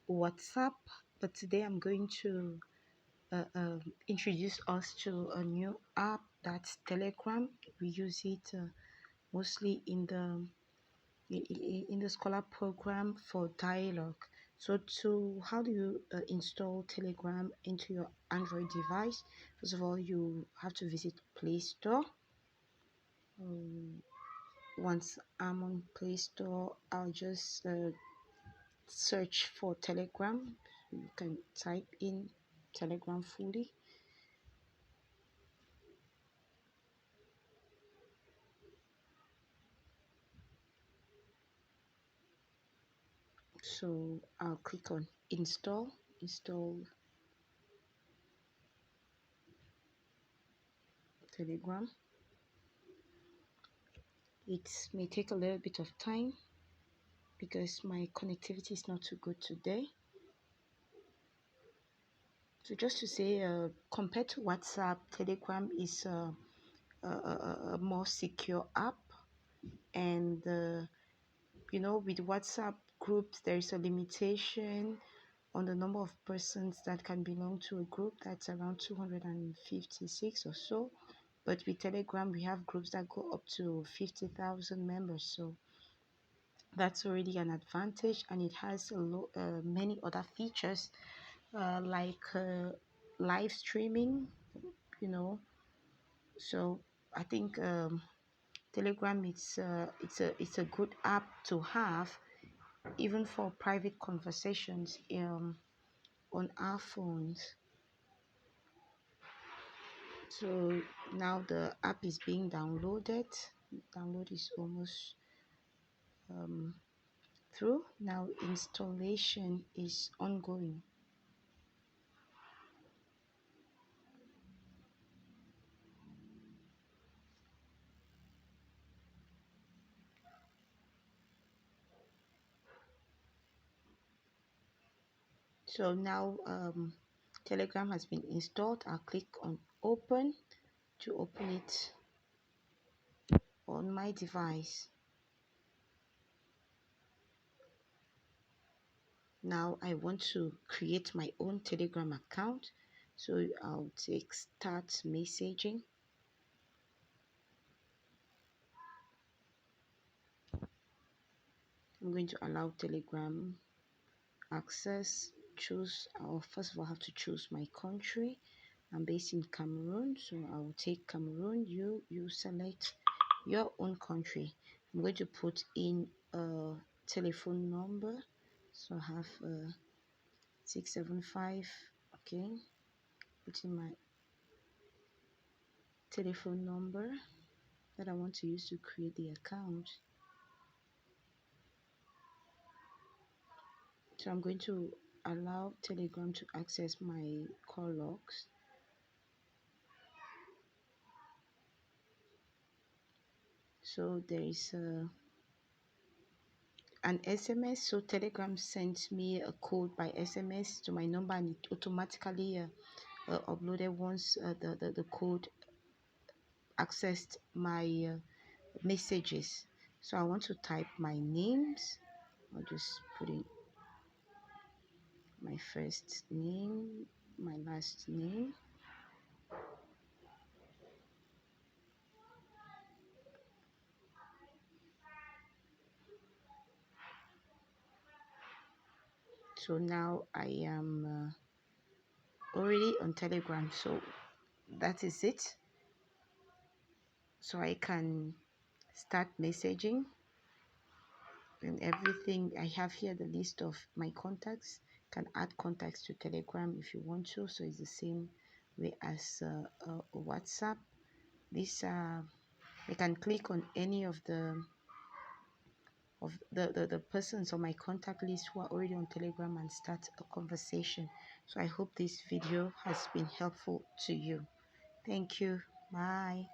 WhatsApp, but today I'm going to introduce us to a new app that's Telegram. We use it mostly in the scholar program for dialogue. So to how do you install Telegram into your Android device? First of all, you have to visit Play Store. Once I'm on Play Store, I'll just search for Telegram. You can type in Telegram fully. So I'll click on install Telegram. It may take a little bit of time because my connectivity is not too good today. So just to say, compared to WhatsApp, Telegram is a more secure app, and with WhatsApp groups, there is a limitation on the number of persons that can belong to a group. That's around 256 or so. But with Telegram, we have groups that go up to 50,000 members. So that's already an advantage, and it has many other features like live streaming. You know, so I think Telegram it's a good app to have, even for private conversations on our phones. So now the app is being downloaded. Download is almost um, through. Now installation is ongoing. So now Telegram has been installed. I'll click on open to open it on my device. Now I want to create my own Telegram account. So I'll take start messaging. I'm going to allow Telegram access. First of all have to choose my country. I'm based in Cameroon, so I will take Cameroon. You select your own country. I'm going to put in a telephone number. So I have 675. Okay, put in my telephone number that I want to use to create the account. So I'm going to allow Telegram to access my call logs. So there is an SMS. So Telegram sends me a code by SMS to my number, and it automatically uploaded once the code accessed my messages. So I want to type my names. I'll just put in my first name, my last name. So now I am already on Telegram. So that is it. So I can start messaging and everything. I have here the list of my contacts. Can add contacts to Telegram if you want to. So it's the same way as WhatsApp. This I can click on any of the persons on my contact list who are already on Telegram and start a conversation. So I hope this video has been helpful to you. Thank you. Bye.